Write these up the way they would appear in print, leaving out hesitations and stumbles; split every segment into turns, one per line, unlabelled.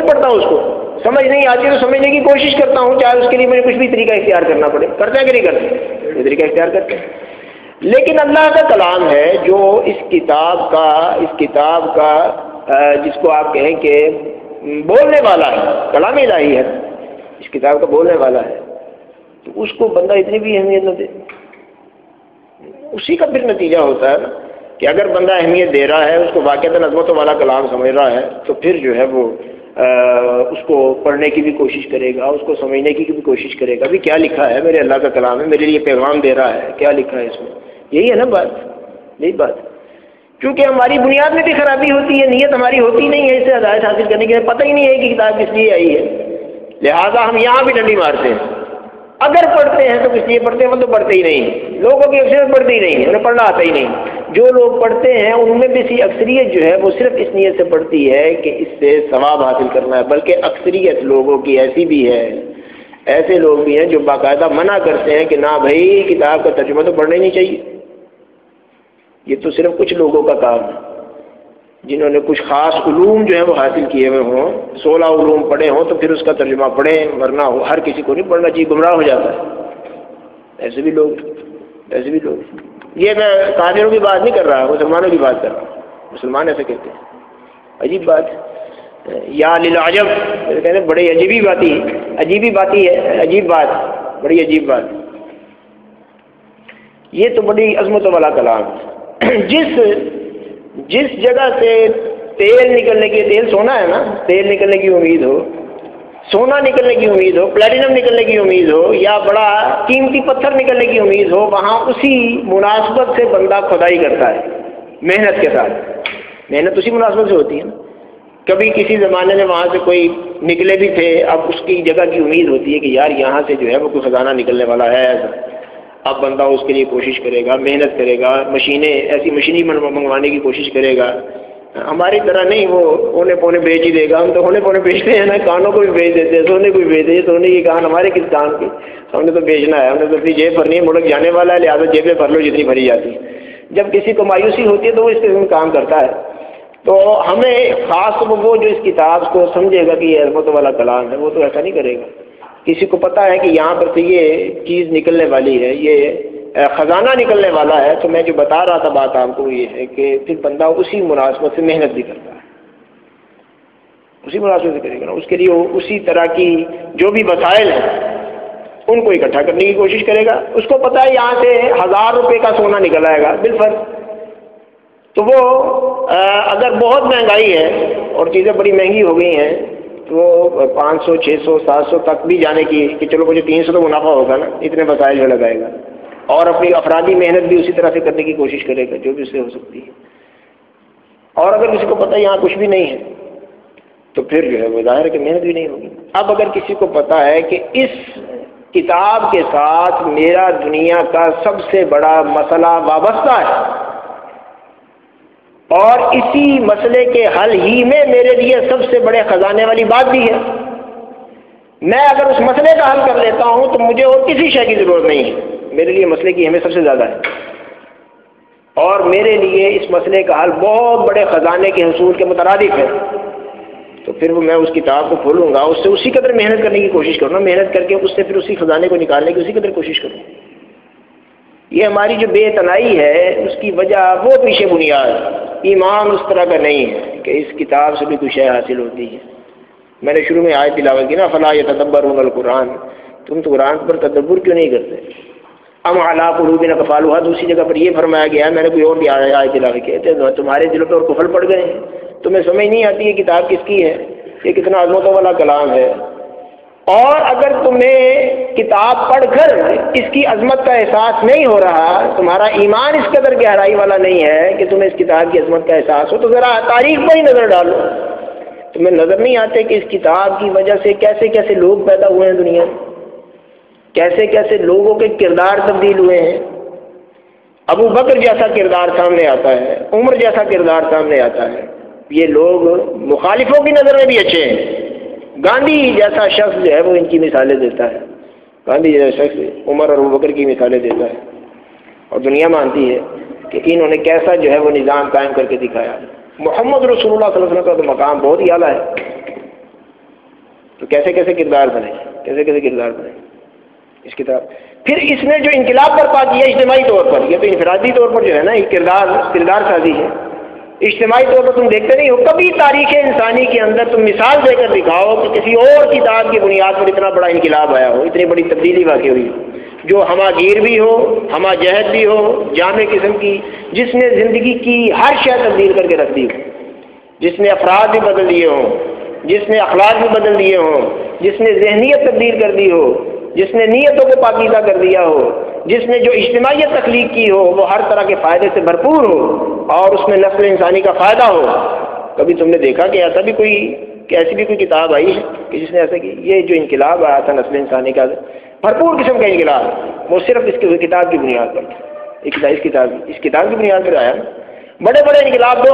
پڑھتا ہوں، اس کو سمجھ نہیں آتی تو سمجھنے کی کوشش کرتا ہوں، چاہے اس کے لیے مجھے کچھ بھی طریقہ اختیار کرنا پڑے۔ کرتے ہیں کہ نہیں کرتے؟ یہ طریقہ اختیار کرتے ہیں۔ لیکن اللہ کا کلام ہے جو اس کتاب کا جس کو آپ کہیں کہ بولنے والا ہے، کلام الہی ہے، اس کتاب کا بولنے والا ہے، تو اس کو بندہ اتنی بھی اہمیت نہ دے۔ اسی کا پھر نتیجہ ہوتا ہے نا کہ اگر بندہ اہمیت دے رہا ہے، اس کو واقعتاً عظمتوں والا کلام سمجھ رہا ہے، تو پھر جو ہے وہ اس کو پڑھنے کی بھی کوشش کرے گا، اس کو سمجھنے کی بھی کوشش کرے گا، بھی کیا لکھا ہے، میرے اللہ کا کلام ہے، میرے لیے پیغام دے رہا ہے، کیا لکھا ہے اس میں۔ یہی ہے نا بات، یہی بات۔ کیونکہ ہماری بنیاد میں بھی خرابی ہوتی ہے، نیت ہماری ہوتی نہیں ہے اس سے ہدایت حاصل کرنے کی، پتہ ہی نہیں ہے کہ کتاب کس لیے آئی ہے، لہٰذا ہم یہاں بھی ڈنڈی مارتے ہیں۔ اگر پڑھتے ہیں تو کس لیے پڑھتے ہیں؟ وہ تو پڑھتے ہی نہیں، لوگوں کی اکثریت پڑھتی ہی نہیں ہے، انہیں پڑھنا آتا ہی نہیں۔ جو لوگ پڑھتے ہیں ان میں بھی سی اکثریت جو ہے وہ صرف اس نیت سے پڑھتی ہے کہ اس سے ثواب حاصل کرنا ہے، بلکہ اکثریت لوگوں کی ایسی بھی ہے، ایسے لوگ بھی ہیں جو باقاعدہ منع کرتے ہیں کہ نہ بھائی کتاب کا ترجمہ تو پڑھنا ہی نہیں چاہیے، یہ تو صرف کچھ لوگوں کا کام ہے جنہوں نے کچھ خاص علوم جو ہیں وہ حاصل کیے ہوئے ہوں، 16 علوم پڑھے ہوں تو پھر اس کا ترجمہ پڑھیں، ورنہ ہر کسی کو نہیں پڑھنا چاہیے، گمراہ ہو جاتا ہے۔ ایسے بھی لوگ، یہ میں کافروں کی بات نہیں کر رہا، مسلمانوں کی بات کر رہا ہوں، مسلمان ایسے کہتے ہیں۔ عجیب بات، یا للعجب، کہتے ہیں بڑی عجیب بات ہے، بڑی عجیب بات۔ یہ تو بڑی عظمتوں والا کلام ہے۔ جس جگہ سے تیل نکلنے کی، تیل سونا ہے نا، تیل نکلنے کی امید ہو، سونا نکلنے کی امید ہو، پلیٹینم نکلنے کی امید ہو، یا بڑا قیمتی پتھر نکلنے کی امید ہو، وہاں اسی مناسبت سے بندہ کھدائی کرتا ہے، محنت کے ساتھ۔ محنت اسی مناسبت سے ہوتی ہے نا۔ کبھی کسی زمانے میں وہاں سے کوئی نکلے بھی تھے، اب اس کی جگہ کی امید ہوتی ہے کہ یار یہاں سے جو ہے وہ کوئی خزانہ نکلنے والا ہے، اب بندہ اس کے لیے کوشش کرے گا، محنت کرے گا، مشینیں ایسی مشینیں منگوانے کی کوشش کرے گا۔ ہماری طرح نہیں وہ اونے پونے بیچ ہی دے گا، ہم تو اونے پونے بیچتے ہیں نا، کانوں کو بھی بیچ دیتے ہیں، سونے کو بھی بیچ دیتے، سونے کی کان ہمارے کس کان کی، ہم نے تو بیچنا ہے، ہم نے تو اپنی جیب بھرنی ہے، ملک جانے والا ہے، لہٰذا جیبیں بھر لو جتنی بھری جاتی ہے۔ جب کسی کو مایوسی ہوتی ہے تو وہ اس قسم کام کرتا ہے۔ تو ہمیں خاص وہ جو اس کتاب کو سمجھے گا کہ یہ عظمت والا کلام ہے، وہ تو ایسا نہیں کرے گا۔ کسی کو پتہ ہے کہ یہاں پر سے یہ چیز نکلنے والی ہے، یہ خزانہ نکلنے والا ہے، تو میں جو بتا رہا تھا بات آپ کو یہ ہے کہ پھر بندہ اسی مناسبت سے محنت بھی کرتا ہے، اسی مناسبت سے کرے گا نا، اس کے لیے اسی طرح کی جو بھی وسائل ہیں ان کو اکٹھا کرنے کی کوشش کرے گا۔ اس کو پتہ ہے یہاں سے 1000 روپے کا سونا نکل آئے گا بالفرض، تو وہ اگر بہت مہنگائی ہے اور چیزیں بڑی مہنگی ہو گئی ہیں تو 500 600 700 تک بھی جانے کی کہ چلو مجھے 300 تو منافع ہوگا نا، اتنے وسائل جو لگائے گا، اور اپنی افرادی محنت بھی اسی طرح سے کرنے کی کوشش کرے گا جو بھی اس سے ہو سکتی ہے۔ اور اگر کسی کو پتہ ہے یہاں کچھ بھی نہیں ہے تو پھر جو ہے وہ ظاہر ہے کہ محنت بھی نہیں ہوگی۔ اب اگر کسی کو پتہ ہے کہ اس کتاب کے ساتھ میرا دنیا کا سب سے بڑا مسئلہ وابستہ ہے اور اسی مسئلے کے حل ہی میں میرے لیے سب سے بڑے خزانے والی بات بھی ہے، میں اگر اس مسئلے کا حل کر لیتا ہوں تو مجھے اور کسی شے کی ضرورت نہیں ہے، میرے لیے مسئلے کی اہمیت سب سے زیادہ ہے، اور میرے لیے اس مسئلے کا حل بہت بڑے خزانے کے حصول کے مترادف ہے، تو پھر وہ میں اس کتاب کو کھولوں گا، اس سے اسی قدر محنت کرنے کی کوشش کروں گا، محنت کر کے اس سے پھر اسی خزانے کو نکالنے کی اسی قدر کوشش کروں۔ یہ ہماری جو بے تنائی ہے اس کی وجہ وہ پیچھے بنیاد، ایمان اس طرح کا نہیں ہے کہ اس کتاب سے بھی کچھ شے حاصل ہوتی ہے۔ میں نے شروع میں آیت تلاوت کی نا، فلا یتدبرون القرآن، تم تو قرآن پر تدبر کیوں نہیں کرتے؟ ام علی قلوب اقفالها، دوسری جگہ پر یہ فرمایا گیا ہے، میں نے کوئی اور بھی آیت تلاوت کی ہے، تمہارے دلوں پر کفر پڑ گئے ہیں، تمہیں سمجھ نہیں آتی یہ کتاب کس کی ہے، یہ کتنا عظمتوں والا کلام ہے، اور اگر تمہیں کتاب پڑھ کر اس کی عظمت کا احساس نہیں ہو رہا، تمہارا ایمان اس قدر گہرائی والا نہیں ہے کہ تمہیں اس کتاب کی عظمت کا احساس ہو، تو ذرا تاریخ پر ہی نظر ڈالو، تمہیں نظر نہیں آتے کہ اس کتاب کی وجہ سے کیسے کیسے لوگ پیدا ہوئے ہیں دنیا میں، کیسے کیسے لوگوں کے کردار تبدیل ہوئے ہیں۔ ابو بکر جیسا کردار سامنے آتا ہے، عمر جیسا کردار سامنے آتا ہے، یہ لوگ مخالفوں کی نظر میں بھی اچھے ہیں۔ گاندھی جیسا شخص جو ہے وہ ان کی مثالیں دیتا ہے، گاندھی جیسا شخص عمر اور ابو بکر کی مثالیں دیتا ہے، اور دنیا مانتی ہے کہ انہوں نے کیسا جو ہے وہ نظام قائم کر کے دکھایا۔ محمد رسول اللہ صلی اللہ علیہ وسلم کا تو مقام بہت ہی اعلیٰ ہے، کیسے کیسے کردار بنے، کیسے کیسے کردار بنے اس کتاب. پھر اس نے جو انقلاب برپا کیا اجتماعی طور پر، یہ تو انفرادی طور پر جو ہے نا یہ کردار سازی ہے. اجتماعی طور پر تم دیکھتے نہیں ہو کبھی تاریخ انسانی کے اندر تم مثال دے کر دکھاؤ کہ کسی اور کتاب کی بنیاد پر اتنا بڑا انقلاب آیا ہو، اتنی بڑی تبدیلی واقع ہوئی جو ہمہ گیر بھی ہو، ہمہ جہت بھی ہو، جامع قسم کی، جس نے زندگی کی ہر شے تبدیل کر کے رکھ دی ہو، جس نے افراد بھی بدل دیے ہوں، جس نے اخلاق بھی بدل دیے ہوں، جس نے ذہنیت تبدیل کر دی ہو، جس نے نیتوں کو پاکیزہ کر دیا ہو، جس نے جو اجتماعیت تخلیق کی ہو وہ ہر طرح کے فائدے سے بھرپور ہو اور اس میں نسل انسانی کا فائدہ ہو. کبھی تم نے دیکھا کہ ایسا بھی کوئی، کہ ایسی بھی کوئی کتاب آئی ہے کہ جس نے ایسا کی؟ یہ جو انقلاب آیا تھا نسل انسانی کا بھرپور قسم کا انقلاب، وہ صرف اس کتاب کی بنیاد پر، اس کتاب کی بنیاد پر آیا. بڑے بڑے انقلاب دو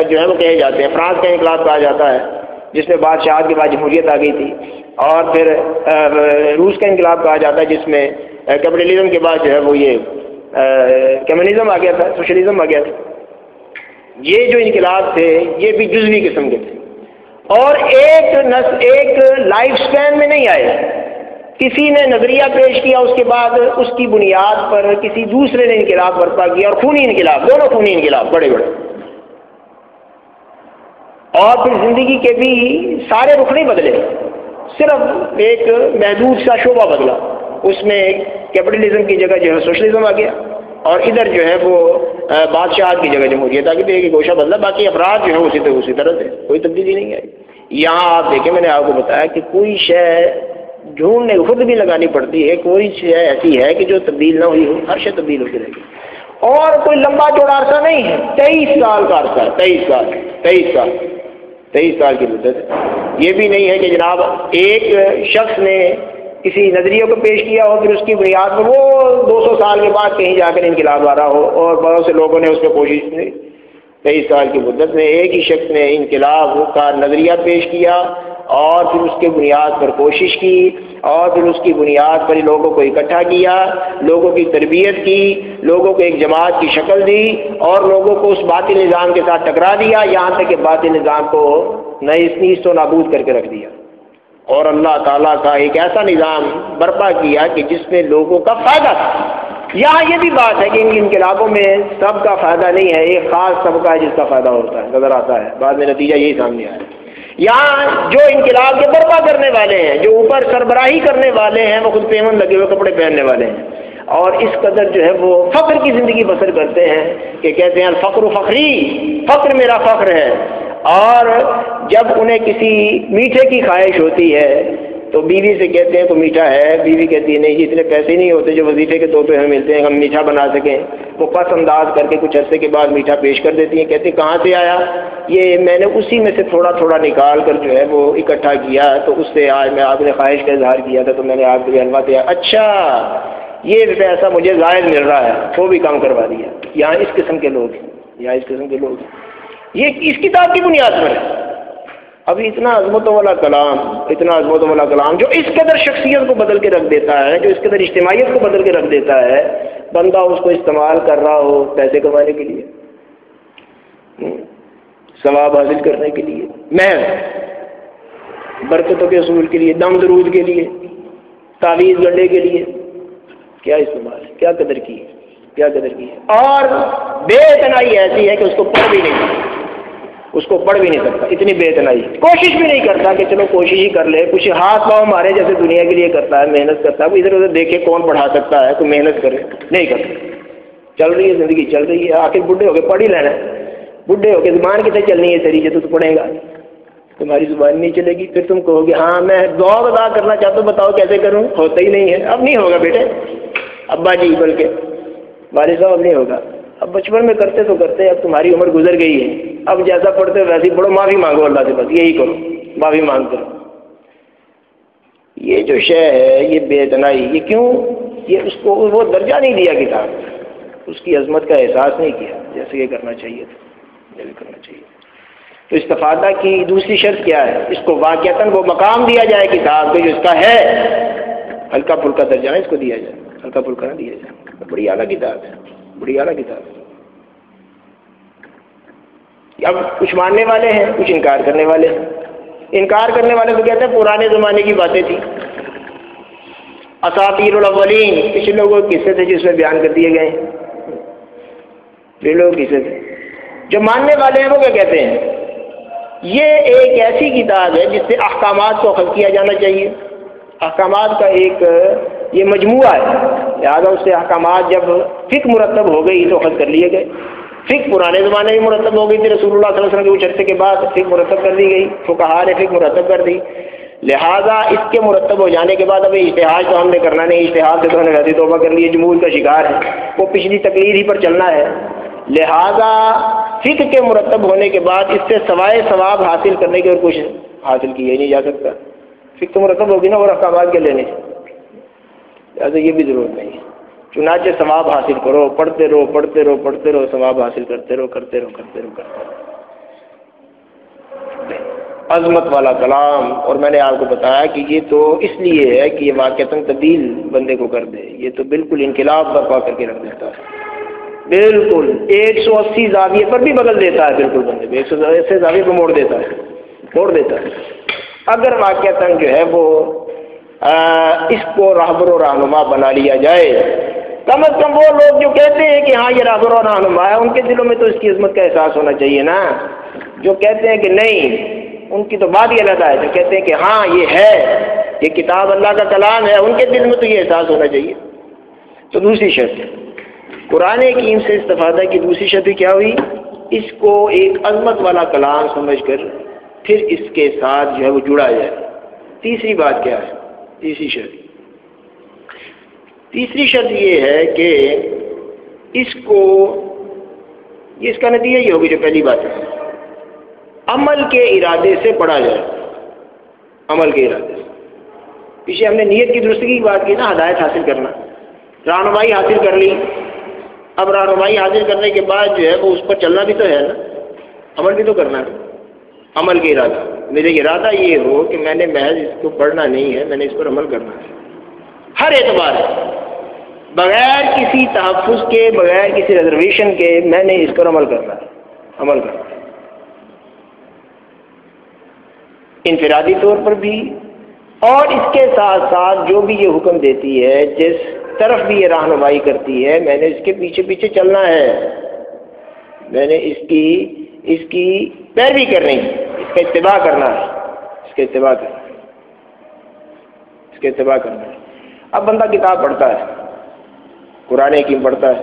جو ہے وہ کہے جاتے ہیں. فرانس کا انقلاب کہا جاتا ہے جس میں بادشاہت کے بعد جمہوریت آ گئی تھی، اور پھر روس کا انقلاب کہا جاتا ہے جس میں کیپٹلزم کے بعد جو ہے وہ یہ کمیونزم آ گیا تھا، سوشلزم آ گیا تھا. یہ جو انقلاب تھے یہ بھی جزوی قسم کے تھے اور ایک لائف سپین میں نہیں آئے. کسی نے نظریہ پیش کیا، اس کے بعد اس کی بنیاد پر کسی دوسرے نے انقلاب برپا کیا، اور خونی انقلاب، دونوں خونی انقلاب بڑے بڑے. اور پھر زندگی کے بھی سارے رخ نہیں بدلے، صرف ایک محدود سا شعبہ بدلا. اس میں کیپٹلزم کی جگہ جو ہے سوشلزم آ گیا، اور ادھر جو ہے وہ بادشاہت کی جگہ جمہوریت آ گئی. ایک گوشہ بدلا، باقی افراد جو ہے اسی طرح سے، کوئی تبدیلی نہیں آئی. یہاں آپ دیکھیں میں نے آپ کو بتایا کہ کوئی شے ڈھونڈنے خود بھی لگانی پڑتی ہے، کوئی شے ایسی ہے کہ جو تبدیل نہ ہوئی ہو، ہر شے تبدیل ہوتی رہے گی. اور کوئی لمبا چوڑا عرصہ نہیں ہے، 23 سال کا عرصہ ہے، 23 سال کی مدت ہے. یہ بھی نہیں ہے کہ جناب ایک شخص نے کسی نظریے کو پیش کیا ہو، پھر اس کی بنیاد پر وہ 200 سال کے بعد کہیں جا کر انقلاب آ رہا ہو اور بہت سے لوگوں نے اس پہ کوشش نہیں. 23 سال کی مدت میں ایک ہی شخص نے انقلاب کا نظریہ پیش کیا اور پھر اس کے بنیاد پر کوشش کی، اور پھر اس کی بنیاد پر لوگوں کو اکٹھا کیا، لوگوں کی تربیت کی، لوگوں کو ایک جماعت کی شکل دی، اور لوگوں کو اس باطل نظام کے ساتھ ٹکرا دیا، یہاں تک کہ باطل نظام کو نیست و نابود کر کے رکھ دیا. اور اللہ تعالیٰ کا ایک ایسا نظام برپا کیا کہ جس میں لوگوں کا فائدہ تھا. یہاں یہ بھی بات ہے کہ ان انقلابوں میں سب کا فائدہ نہیں ہے، ایک خاص طبقہ ہے جس کا فائدہ ہوتا ہے، نظر آتا ہے، بعد میں نتیجہ یہی سامنے آیا. یہاں جو انقلاب کے برپا کرنے والے ہیں، جو اوپر سربراہی کرنے والے ہیں، وہ خود پیمن لگے ہوئے کپڑے پہننے والے ہیں، اور اس قدر جو ہے وہ فخر کی زندگی بسر کرتے ہیں کہ کہتے ہیں الفقر فخری، فخر میرا فخر ہے. اور جب انہیں کسی میٹھے کی خواہش ہوتی ہے تو بیوی سے کہتے ہیں تو میٹھا ہے، بیوی کہتی ہے نہیں جی اتنے پیسے نہیں ہوتے جو وظیفے کے طور پہ ہمیں ملتے ہیں ہم میٹھا بنا سکیں. وہ پس انداز کر کے کچھ عرصے کے بعد میٹھا پیش کر دیتی ہیں، کہتے ہیں کہاں سے آیا؟ یہ میں نے اسی میں سے تھوڑا تھوڑا نکال کر جو ہے وہ اکٹھا کیا، تو اس سے آج میں آپ نے خواہش کا اظہار کیا تھا تو میں نے آپ کے لیے حلوہ دیا. اچھا یہ پیسہ مجھے زائد مل رہا ہے، وہ بھی کام کروا دیا. یہاں اس قسم کے لوگ ہیں، یہ اس کتاب کی بنیاد پر ہے. ابھی اتنا عظمتوں والا کلام جو اس قدر شخصیت کو بدل کے رکھ دیتا ہے، جو اس قدر اجتماعیت کو بدل کے رکھ دیتا ہے، بندہ اس کو استعمال کر رہا ہو پیسے کمانے کے لیے، ثواب حاصل کرنے کے لیے، محض برکتوں کے حصول کے لیے، دم درود کے لیے، تعویذ گنڈے کے لیے، کیا استعمال ہے، کیا قدر کی ہے. اور بے اتنائی ایسی ہے کہ اس کو پڑھ بھی نہیں سکتا، اتنی بے اتنائی، کوشش بھی نہیں کرتا کہ چلو کوشش ہی کر لے، کچھ ہاتھ پاؤں مارے جیسے دنیا کے لیے کرتا ہے، محنت کرتا ہے، کوئی ادھر ادھر دیکھے کون پڑھا سکتا ہے، کوئی محنت کرے، نہیں کرتا. چل رہی ہے زندگی، چل رہی ہے، آخر بڈھے ہو کے پڑھ ہی لینا ہے. بڈھے ہو کے زبان کتنے چلنی ہے تیری، جو تو پڑھے گا، تمہاری زبان نہیں چلے گی، پھر تم کہو گے ہاں میں دعا ادا کرنا چاہتا ہوں، بتاؤ کیسے کروں، ہوتا ہی نہیں ہے. اب نہیں ہوگا بیٹے، ابا جی بلکہ والد صاحب اب نہیں ہوگا. اب بچپن میں کرتے تو کرتے، اب تمہاری عمر گزر گئی ہے، اب جیسا پڑھتے ویسے ہی پڑھو، معافی مانگو اللہ سے، بس یہی کرو، معافی مانگ کرو. یہ جو شے ہے یہ بے اتنائی، یہ کیوں؟ یہ اس کو وہ درجہ نہیں دیا کتاب، اس کی عظمت کا احساس نہیں کیا جیسے یہ کرنا چاہیے تھا. تو استفادہ کی دوسری شرط کیا ہے؟ اس کو واقعتاً وہ مقام دیا جائے کتاب کو جو اس کا ہے، ہلکا پھلکا درجہ نہ اس کو دیا جائے، ہلکا پھلکا نہ دیا جائے. بڑی اعلیٰ کتاب ہے، بڑی اعلیٰ کتاب ہے. اب کچھ ماننے والے ہیں، کچھ انکار کرنے والے ہیں. انکار کرنے والے تو کہتے ہیں پرانے زمانے کی باتیں تھیں، اساطیر الاولین، پچھلے لوگوں کے قصے تھے جس میں بیان کر دیے گئے ہیں، پچھلے لوگوں کے قصے تھے۔ جو ماننے والے ہیں وہ کیا کہتے ہیں؟ یہ ایک ایسی کتاب ہے جس سے احکامات کو اخذ کیا جانا چاہیے، احکامات کا ایک یہ مجموعہ ہے، لہٰذا اس سے احکامات جب فقہ مرتب ہو گئی تو اخذ کر لیے گئے۔ فقہ پرانے زمانے میں مرتب ہو گئی تھی، رسول اللہ صلی اللہ علیہ وسلم کے کچھ عرصے کے بعد فقہ مرتب کر دی گئی، فقہاء نے فقہ مرتب کر دی، لہٰذا اس کے مرتب ہو جانے کے بعد اب اجتہاد تو ہم نے کرنا نہیں، اجتہاد سے تو ہم نے غلطی توبہ کر لی، جمہور کا شکار ہے، وہ پچھلی تقریر ہی پر چلنا ہے، لہٰذا فقہ کے مرتب ہونے کے بعد اس سے سوائے ثواب حاصل کرنے کے اور کچھ حاصل کیا ہی نہیں جا سکتا۔ فقہ تو مرتب ہوگی نا اور احکامات کے لینے سے، لہٰذا یہ بھی ضرورت نہیں ہے، چنانچہ ثواب حاصل کرو، پڑھتے رہو پڑھتے رہو پڑھتے رہو، ثواب حاصل کرتے رہو کرتے رہو کرتے رہو کرتے رہو۔ عظمت والا کلام، اور میں نے آپ کو بتایا کہ یہ تو اس لیے ہے کہ یہ واقعتاً تبدیل بندے کو کر دے، یہ تو بالکل انقلاب برپا کر کے رکھ دیتا ہے، بالکل 180 زاویے پر بھی بدل دیتا ہے، بالکل بندے کو 180 زاویے پر موڑ دیتا ہے اگر واقعتاً جو ہے وہ اس کو رہبر و رہنما بنا لیا جائے۔ کم از کم وہ لوگ جو کہتے ہیں کہ ہاں یہ رہبر و رہنما ہے، ان کے دلوں میں تو اس کی عظمت کا احساس ہونا چاہیے نا۔ جو کہتے ہیں کہ نہیں، ان کی تو بات ہی الگ ہے، جو کہتے ہیں کہ ہاں یہ ہے، یہ کتاب اللہ کا کلام ہے، ان کے دل میں تو یہ احساس ہونا چاہیے۔ تو دوسری شرط قرآن حکیم سے استفادہ کی دوسری شرط کیا ہوئی؟ اس کو ایک عظمت والا کلام سمجھ کر پھر اس کے ساتھ جو ہے وہ جڑا جائے۔ تیسری بات کیا ہے؟ تیسری شرط یہ ہے کہ اس کا نتیجہ یہ ہوگی، جو پہلی بات ہے، عمل کے ارادے سے پڑھا جائے، عمل کے ارادے سے۔ پیچھے ہم نے نیت کی درستگی کی بات کی نا، ہدایت حاصل کرنا، رہنمائی حاصل کر لی، اب رہنمائی حاصل کرنے کے بعد جو ہے وہ اس پر چلنا بھی تو ہے نا، عمل بھی تو کرنا ہے۔ عمل کے ارادہ، میرا ارادہ یہ ہو کہ میں نے محض اس کو پڑھنا نہیں ہے، میں نے اس پر عمل کرنا ہے، ہر اعتبار ہے، بغیر کسی تحفظ کے، بغیر کسی ریزرویشن کے میں نے اس پر عمل کرنا ہے، عمل کرنا ہے، انفرادی طور پر بھی، اور اس کے ساتھ ساتھ جو بھی یہ حکم دیتی ہے، جس طرف بھی یہ رہنمائی کرتی ہے، میں نے اس کے پیچھے پیچھے چلنا ہے، میں نے اس کی پیروی کرنی ہے، اس کا اتباع کرنا ہے، اس کا اتباع کرنا ہے۔ اب بندہ کتاب پڑھتا ہے، قرآن حکیم پڑھتا ہے،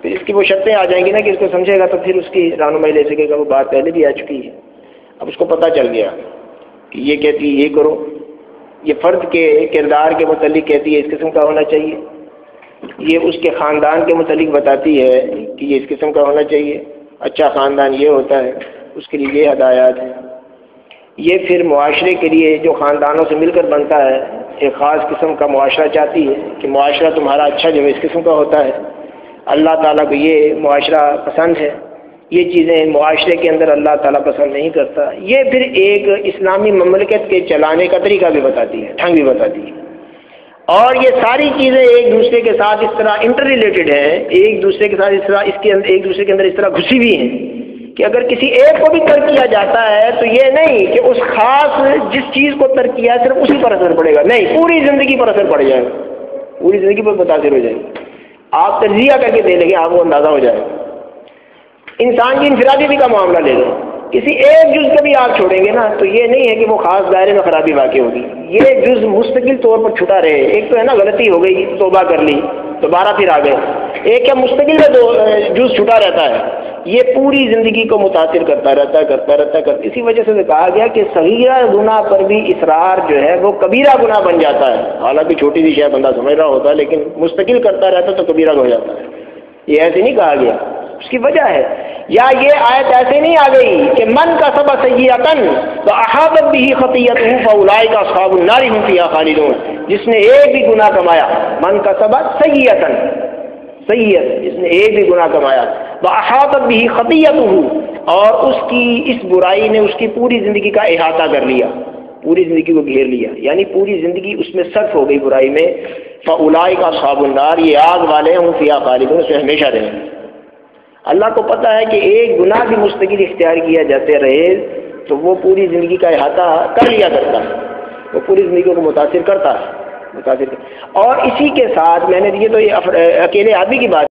پھر اس کی وہ شرطیں آ جائیں گی نا کہ اس کو سمجھے گا تو پھر اس کی رہنمائی لے سکے گا، وہ بات پہلے بھی آ چکی ہے۔ اب اس کو پتہ چل گیا کہ یہ کہتی ہے یہ کرو، یہ فرد کے کردار کے متعلق کہتی ہے اس قسم کا ہونا چاہیے، یہ اس کے خاندان کے متعلق بتاتی ہے کہ یہ اس قسم کا ہونا چاہیے، اچھا خاندان یہ ہوتا ہے، اس کے لیے یہ ہدایات ہیں۔ یہ پھر معاشرے کے لیے جو خاندانوں سے مل کر بنتا ہے، ایک خاص قسم کا معاشرہ چاہتی ہے کہ معاشرہ تمہارا اچھا جو ہے اس قسم کا ہوتا ہے، اللہ تعالیٰ کو یہ معاشرہ پسند ہے، یہ چیزیں معاشرے کے اندر اللہ تعالیٰ پسند نہیں کرتا۔ یہ پھر ایک اسلامی مملکت کے چلانے کا طریقہ بھی بتاتی ہے، ڈھنگ بھی بتاتی ہے، اور یہ ساری چیزیں ایک دوسرے کے ساتھ اس طرح انٹر ریلیٹڈ ہیں، ایک دوسرے کے ساتھ اس طرح ایک دوسرے کے اندر اس طرح گھسی ہوئی ہیں کہ اگر کسی ایک کو بھی ترک کیا جاتا ہے تو یہ نہیں کہ اس خاص جس چیز کو ترک کیا صرف اسی پر اثر پڑے گا، نہیں، پوری زندگی پر اثر پڑ جائے گا، پوری زندگی پر متاثر ہو جائے گی۔ آپ تجزیہ کر کے دے لیں گے، آپ کو اندازہ ہو جائے گا۔ انسان کی انفرادیتی کا معاملہ لے لو، کسی ایک جز کو بھی آپ چھوڑیں گے نا تو یہ نہیں ہے کہ وہ خاص دائرے میں خرابی واقع ہوگی، یہ جز مستقل طور پر چھٹا رہے۔ ایک تو ہے نا غلطی ہو گئی، توبہ کر لی، دوبارہ پھر آ گئے، ایک ہے مستقل میں جز چھٹا رہتا ہے، یہ پوری زندگی کو متاثر کرتا رہتا ہے۔ اسی وجہ سے کہا گیا کہ صغیرہ گناہ پر بھی اصرار جو ہے وہ کبیرہ گناہ بن جاتا ہے، حالانکہ چھوٹی سی شاید بندہ سمجھ رہا ہوتا ہے، لیکن مستقل کرتا رہتا تو کبیرہ ہو جاتا ہے۔ یہ ایسے نہیں کہا گیا، اس کی وجہ ہے، یا یہ آیت ایسے نہیں آ گئی کہ من کسب سیئۃ فاحاطت بہ خطیئتہ فاولئک اصحاب النار هم فیہا خالدون، جس نے ایک بھی گناہ کمایا، من کسب سیئۃ، جس نے ایک بھی گناہ کمایا، فاحاطت بہ خطیئتہ، اور اس کی اس برائی نے اس کی پوری زندگی کا احاطہ کر لیا، پوری زندگی کو گھیر لیا، یعنی پوری زندگی اس میں صرف ہو گئی برائی میں، فاولئک اصحاب النار، یہ آگ والے ہم فیہا خالدون، اس میں ہمیشہ رہیں گے۔ اللہ کو پتہ ہے کہ ایک گناہ بھی مستقل اختیار کیا جاتے رہے تو وہ پوری زندگی کا احاطہ کر لیا کرتا ہے، وہ پوری زندگی کو متاثر کرتا ہے، اور اسی کے ساتھ میں نے یہ تو یہ اکیلے آدمی کی بات